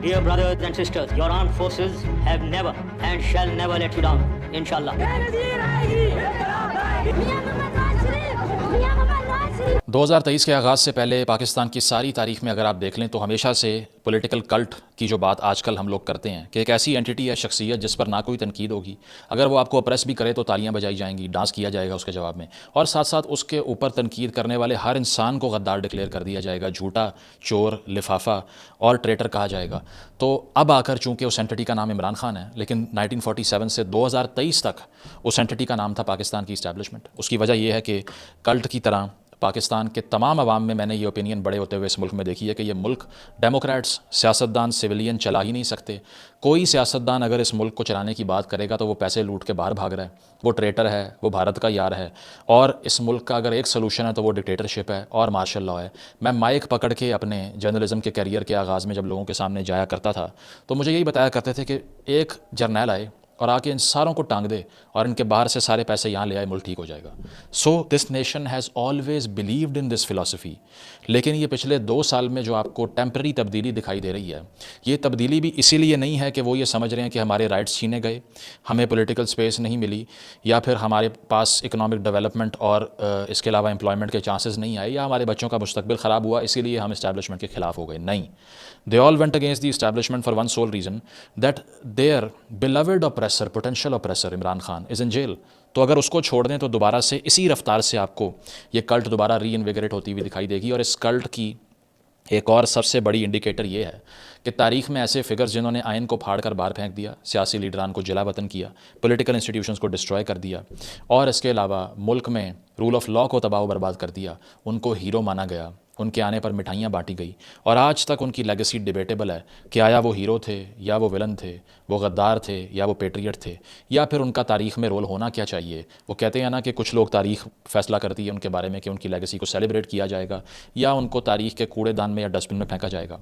Dear brothers and sisters, your armed forces have never and shall never let you down, inshallah. 2023 के आगाज़ से पहले पाकिस्तान की सारी तारीख में अगर आप देख लें तो हमेशा से पॉलिटिकल कल्ट की जो बात आजकल हम लोग करते हैं कि एक ऐसी एंटिटी है, शख्सियत जिस पर ना कोई तनकीद होगी, अगर वो आपको अप्रेस भी करे तो तालियां बजाई जाएंगी, डांस किया जाएगा उसके जवाब में, और साथ साथ उसके ऊपर तनकीद करने वाले हर इंसान को गद्दार डिक्लेयर कर दिया जाएगा, झूठा, चोर, लिफाफा और ट्रेटर कहा जाएगा। तो अब आकर चूँकि उस एंटिटी का नाम इमरान खान है, लेकिन 1947 से 2023 तक उस एंटिटी का नाम था पाकिस्तान की इस्टेब्लिशमेंट। उसकी वजह यह है कि कल्ट की तरह पाकिस्तान के तमाम अवाम में मैंने ये ओपिनियन बड़े होते हुए इस मुल्क में देखी है कि ये मुल्क डेमोक्रेट्स, सियासतदान, सिविलियन चला ही नहीं सकते। कोई सियासतदान अगर इस मुल्क को चलाने की बात करेगा तो वो पैसे लूट के बाहर भाग रहा है, वो ट्रेटर है, वो भारत का यार है, और इस मुल्क का अगर एक सलूशन है तो वो डिक्टेटरशिप है और मार्शल लॉ है। मैं माइक पकड़ के अपने जर्नलिज्म के कैरियर के आगाज़ में जब लोगों के सामने जाया करता था तो मुझे यही बताया करते थे कि एक जर्नैल आए और आके इन सारों को टांग दे और इनके बाहर से सारे पैसे यहाँ ले आए, मुल्क ठीक हो जाएगा। So this nation has always believed in this philosophy. लेकिन ये पिछले 2 साल में जो आपको टेम्पररी तब्दीली दिखाई दे रही है, ये तब्दीली भी इसीलिए नहीं है कि वो ये समझ रहे हैं कि हमारे राइट्स छीने गए, हमें पॉलिटिकल स्पेस नहीं मिली, या फिर हमारे पास इकोनॉमिक डेवलपमेंट और इसके अलावा एम्प्लॉयमेंट के चांसेस नहीं आए, या हमारे बच्चों का मुस्तकबिल ख़राब हुआ इसीलिए हम इस्टेब्लिशमेंट के खिलाफ हो गए। नहीं, they all went against the establishment for one sole reason, that their beloved oppressor, potential oppressor Imran Khan is in jail. तो अगर उसको छोड़ दें तो दोबारा से इसी रफ्तार से आपको ये कल्ट दोबारा री इन्विगरेट होती हुई दिखाई देगी। और इस कल्ट की एक और सबसे बड़ी इंडिकेटर ये है कि तारीख़ में ऐसे फिगर्स जिन्होंने आइन को फाड़ कर बाहर फेंक दिया, सियासी लीडरान को जिला वतन किया, पॉलिटिकल इंस्टीट्यूशंस को डिस्ट्रॉय कर दिया, और इसके अलावा मुल्क में रूल ऑफ लॉ को तबाह बर्बाद कर दिया, उनको हीरो माना गया, उनके आने पर मिठाइयाँ बांटी गई, और आज तक उनकी लेगेसी डिबेटेबल है कि आया वो हीरो थे या वो विलन थे, वो गद्दार थे या वो पेट्रियट थे, या फिर उनका तारीख़ में रोल होना क्या चाहिए। वो कहते हैं ना कि कुछ लोग तारीख़ फ़ैसला करती है उनके बारे में कि उनकी लेगेसी को सेलिब्रेट किया जाएगा या उनको तारीख़ के कूड़ेदान में या डस्टबिन में फेंका जाएगा,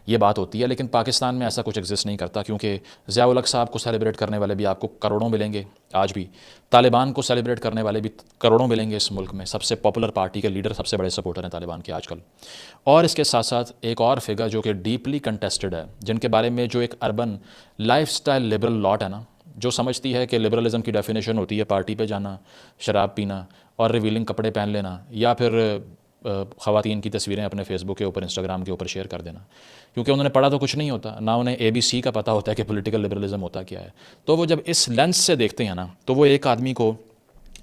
ये बात होती है। लेकिन पाकिस्तान में ऐसा कुछ एग्जिस्ट नहीं करता, क्योंकि ज़िया उल हक साहब को सेलिब्रेट करने वाले भी आपको करोड़ों मिलेंगे आज भी, तालिबान को सेलिब्रेट करने वाले भी करोड़ों मिलेंगे इस मुल्क में। सबसे पॉपुलर पार्टी के लीडर सबसे बड़े सपोर्टर हैं तालिबान के आजकल। और इसके साथ साथ एक और फिगर जो कि डीपली कंटेस्टेड है, जिनके बारे में जो एक अर्बन लाइफस्टाइल लिबरल लॉट है ना, जो समझती है कि लिबरलिज्म की डेफिनेशन होती है पार्टी पे जाना, शराब पीना और रिवीलिंग कपड़े पहन लेना, या फिर ख़वातीन की तस्वीरें अपने फेसबुक के ऊपर, इंस्टाग्राम के ऊपर शेयर कर देना, क्योंकि उन्होंने पढ़ा तो कुछ नहीं होता, ना उन्हें ABC का पता होता है कि पॉलिटिकल लिबरलिज्म होता क्या है। तो वो जब इस लेंस से देखते हैं ना, तो वो एक आदमी को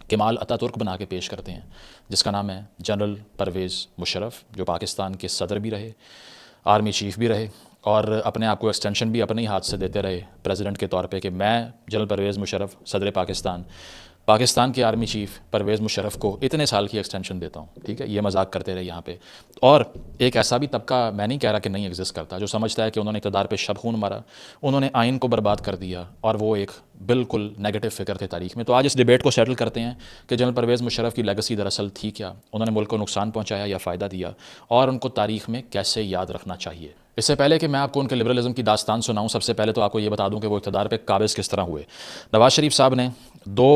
केमाल अतातुर्क बना के पेश करते हैं, जिसका नाम है जनरल परवेज़ मुशर्रफ, जो पाकिस्तान के सदर भी रहे, आर्मी चीफ़ भी रहे, और अपने आप को एक्सटेंशन भी अपने ही हाथ से देते रहे प्रेसिडेंट के तौर पे कि मैं जनरल परवेज़ मुशर्रफ, सदर पाकिस्तान के आर्मी चीफ़ परवेज़ मुशर्रफ को इतने साल की एक्सटेंशन देता हूँ। ठीक है, ये मजाक करते रहे यहाँ पे। और एक ऐसा भी तबका, मैं नहीं कह रहा कि नहीं एग्जिस्ट करता, जो समझता है कि उन्होंने इक़्तिदार पे शब खून मारा, उन्होंने आइन को बर्बाद कर दिया, और वो एक बिल्कुल नेगेटिव फिगर थे तारीख़ में। तो आज इस डिबेट को सेटल करते हैं कि जनरल परवेज़ मुशर्रफ की लेगेसी दरअसल थी क्या, उन्होंने मुल्क को नुकसान पहुँचाया या फ़ायदा दिया, और उनको तारीख़ में कैसे याद रखना चाहिए। इससे पहले कि मैं आपको उनके लिबरलिज्म की दास्तान सुनाऊं, सबसे पहले तो आपको ये बता दूं कि वो इक़्तिदार पे काबिज़ किस तरह हुए। नवाज़ शरीफ साहब ने 2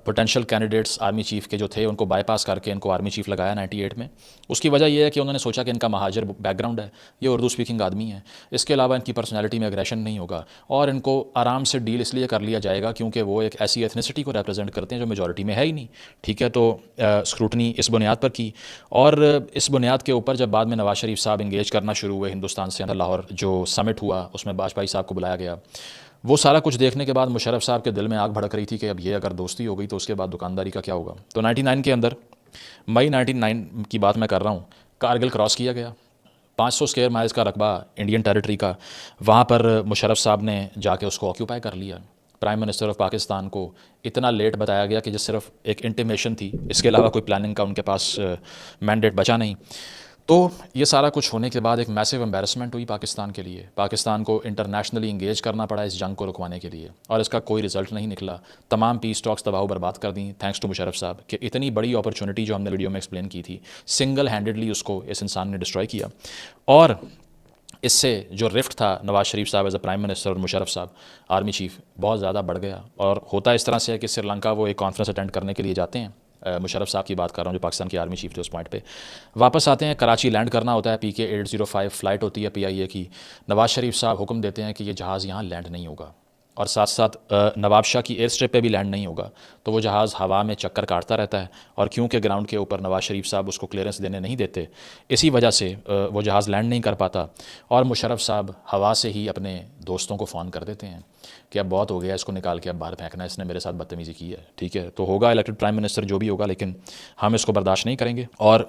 पोटेंशियल कैंडिडेट्स आर्मी चीफ़ के जो थे उनको बाईपास करके इनको आर्मी चीफ़ लगाया 98 में। उसकी वजह यह है कि उन्होंने सोचा कि इनका महाजर बैकग्राउंड है, ये उर्दू स्पीकिंग आदमी है, इसके अलावा इनकी पर्सनैलिटी में एग्रेशन नहीं होगा, और इनको आराम से डील इसलिए कर लिया जाएगा क्योंकि वो एक ऐसी एथनिसिटी को रिप्रेजेंट करते हैं जो मेजॉरिटी में है ही नहीं। ठीक है, तो स्क्रूटनी इस बुनियाद पर की, और इस बुनियाद के ऊपर जब बाद में नवाज़ शरीफ साहब इंगेज करना शुरू हुए हिंदुस्तान से, लाहौर जो समिट हुआ उसमें वाजपेयी साहब को बुलाया गया, वो सारा कुछ देखने के बाद मुशर्रफ साहब के दिल में आग भड़क रही थी कि अब ये अगर दोस्ती हो गई तो उसके बाद दुकानदारी का क्या होगा। तो 99 के अंदर, मई 99 की बात मैं कर रहा हूँ, कारगिल क्रॉस किया गया, 500 स्क्वायर माइल्स का रकबा इंडियन टेरिटरी का, वहाँ पर मुशर्रफ साहब ने जाके उसको ऑक्यूपाई कर लिया। प्राइम मिनिस्टर ऑफ पाकिस्तान को इतना लेट बताया गया कि जो सिर्फ एक इंटीमेशन थी, इसके अलावा कोई प्लानिंग का उनके पास मैंडेट बचा नहीं। तो ये सारा कुछ होने के बाद एक मैसिव एम्बैरसमेंट हुई पाकिस्तान के लिए, पाकिस्तान को इंटरनेशनली इंगेज करना पड़ा इस जंग को रुकवाने के लिए, और इसका कोई रिजल्ट नहीं निकला। तमाम पीस टॉक्स तबाह बर्बाद कर दी, थैंक्स टू मुशर्रफ साहब, कि इतनी बड़ी अपॉर्चुनिटी जो हमने वीडियो में एक्सप्लेन की थी, सिंगल हैंडेडली उसको इस इंसान ने डिस्ट्रॉय किया। और इससे जो रिफ्ट था नवाज़ शरीफ साहब एज अ प्राइम मिनिस्टर और मुशर्रफ साहब आर्मी चीफ़, बहुत ज़्यादा बढ़ गया। और होता इस तरह से है कि श्रीलंका वो एक कॉन्फ्रेंस अटेंड करने के लिए जाते हैं مشرف صاحب کی بات کر رہا ہوں جو پاکستان کی آرمی چیف تھے اس پوائنٹ پہ. واپس آتے ہیں, کراچی لینڈ کرنا ہوتا ہے, PK 805 فلائٹ ہوتی ہے PIA کی. نواز شریف صاحب حکم دیتے ہیں کہ یہ جہاز یہاں لینڈ نہیں ہوگا, اور ساتھ ساتھ نواب شاہ کی ایئر اسٹرپ پہ بھی لینڈ نہیں ہوگا. تو وہ جہاز ہوا میں چکر کاٹتا رہتا ہے, اور کیونکہ گراؤنڈ کے اوپر نواز شریف صاحب اس کو کلیئرنس دینے نہیں دیتے, اسی وجہ سے وہ جہاز لینڈ نہیں کر پاتا. اور مشرف صاحب ہوا سے ہی اپنے دوستوں کو فون کر دیتے ہیں کہ اب بہت ہو گیا, اس کو نکال کے اب باہر پھینکنا, اس نے میرے ساتھ بدتمیزی کی ہے, ٹھیک ہے, تو ہوگا الیکٹڈ پرائم منسٹر جو بھی ہوگا, لیکن ہم اس کو برداشت نہیں کریں گے. اور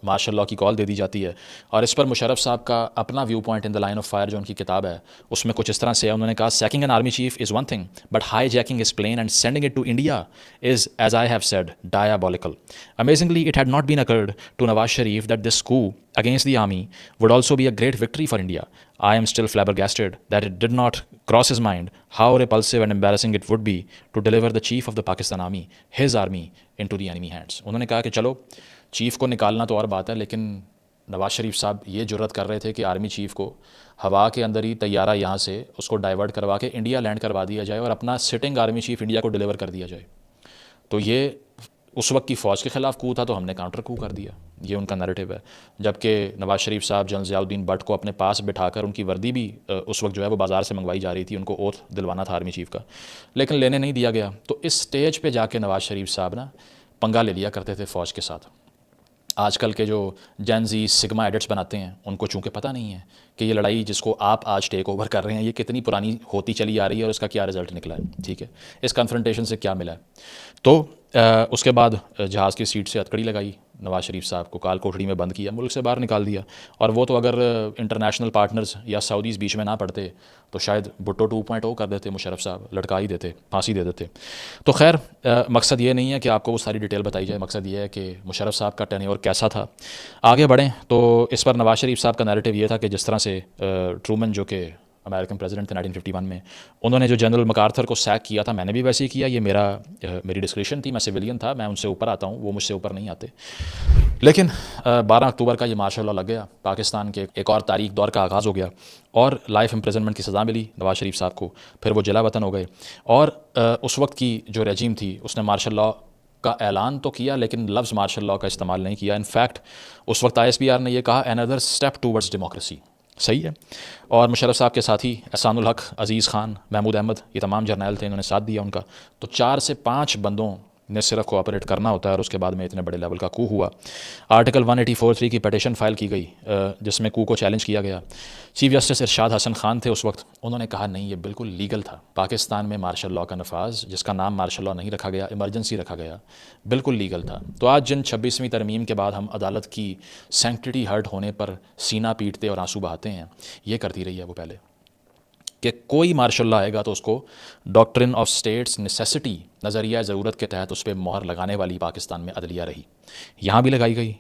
مارشل لاء کی کال دے دی جاتی ہے. اور اس پر مشرف صاحب کا اپنا view point in the line of fire جو ان کی کتاب ہے اس میں کچھ اس طرح سے ہے. انہوں نے کہا, seeking N army chief is one thing, but high jacking his plane and sending it to India is, as I have said, diabolical. Amazingly, it had not been occurred to Nawaz Sharif that this coup against the army would also be a great victory for India. I am still flabbergasted that it did not cross his mind how repulsive and embarrassing it would be to deliver the chief of the Pakistan army, his army, into the enemy hands. انہوں نے کہا کہ چلو chief کو نکالنا تو اور بات ہے, لیکن نواز شریف صاحب یہ جرت کر رہے تھے کہ آرمی چیف کو ہوا کے اندر ہی طیارہ یہاں سے اس کو ڈائیورٹ کروا کے انڈیا لینڈ کروا دیا جائے اور اپنا سٹنگ آرمی چیف انڈیا کو ڈیلیور کر دیا جائے. تو یہ اس وقت کی فوج کے خلاف کو تھا, تو ہم نے کاؤنٹر کو کر دیا, یہ ان کا نیریٹو ہے. جبکہ نواز شریف صاحب جنرل ضیاء الدین بٹ کو اپنے پاس بٹھا کر ان کی وردی بھی اس وقت جو ہے وہ بازار سے منگوائی جا رہی تھی, ان کو اوتھ دلوانا تھا آرمی چیف کا, لیکن لینے نہیں دیا گیا. تو اس سٹیج پہ جا کے نواز شریف صاحب نا پنگا لے لیا کرتے تھے فوج کے ساتھ. آج کل کے جو جین زی سگما ایڈٹس بناتے ہیں ان کو چونکہ پتہ نہیں ہے کہ یہ لڑائی جس کو آپ آج ٹیک اوور کر رہے ہیں یہ کتنی پرانی ہوتی چلی آ رہی ہے اور اس کا کیا رزلٹ نکلا ہے, ٹھیک ہے, اس کنفرنٹیشن سے کیا ملا ہے. تو اس کے بعد جہاز کی سیٹ سے ہتکڑی لگائی, نواز شریف صاحب کو کال کوٹڑی میں بند کیا, ملک سے باہر نکال دیا. اور وہ تو اگر انٹرنیشنل پارٹنرز یا سعودیز بیچ میں نہ پڑتے تو شاید بھٹو 2.0 کر دیتے, مشرف صاحب لٹکا ہی دیتے, پھانسی دے دیتے. تو خیر مقصد یہ نہیں ہے کہ آپ کو وہ ساری ڈیٹیل بتائی جائے, مقصد یہ ہے کہ مشرف صاحب کا ٹینیور کیسا تھا. آگے بڑھیں تو اس پر نواز شریف صاحب کا نیریٹو یہ تھا کہ جس طرح سے ٹرومن جو کہ امریکن پریزیڈنٹ تھے 1951 میں, انہوں نے جو جنرل مکارتھر کو سیک کیا تھا, میں نے بھی ویسے ہی کیا, یہ میری ڈسکریشن تھی, میں سویلین تھا, میں ان سے اوپر آتا ہوں, وہ مجھ سے اوپر نہیں آتے. لیکن 12 اکتوبر کا یہ مارشل لاء لگ گیا, پاکستان کے ایک اور تاریخ دور کا آغاز ہو گیا, اور لائف امپریزنمنٹ کی سزا ملی نواز شریف صاحب کو. پھر وہ جلا وطن ہو گئے, اور اس وقت کی جو رجیم تھی اس نے مارشل لاء کا اعلان تو کیا لیکن لفظ مارشل لاء کا استعمال نہیں کیا. انفیکٹ اس وقت ISPR نے یہ کہا, another step towards democracy. صحیح ہے. اور مشرف صاحب کے ساتھی احسان الحق, عزیز خان, محمود احمد, یہ تمام جرنیل تھے, انہوں نے ساتھ دیا ان کا. تو 4 سے 5 بندوں نے صرف کوآپریٹ کرنا ہوتا ہے, اور اس کے بعد میں اتنے بڑے لیول کا کو ہوا. آرٹیکل 184(3) کی پیٹیشن فائل کی گئی جس میں کو چیلنج کیا گیا. چیف جسٹس ارشاد حسن خان تھے اس وقت, انہوں نے کہا نہیں یہ بالکل لیگل تھا. پاکستان میں مارشل لاء کا نفاذ, جس کا نام مارشل لاء نہیں رکھا گیا, ایمرجنسی رکھا گیا, بالکل لیگل تھا. تو آج جن 26ویں ترمیم کے بعد ہم عدالت کی سینکٹیٹی ہرٹ ہونے پر سینہ پیٹتے اور آنسو بہاتے ہیں, یہ کرتی رہی ہے وہ پہلے, کہ کوئی مارشل لاء آئے گا تو اس کو ڈاکٹرن آف اسٹیٹس نیسیسٹی, نظریہ ضرورت کے تحت اس پہ مہر لگانے والی پاکستان میں عدلیہ رہی, یہاں بھی لگائی گئی.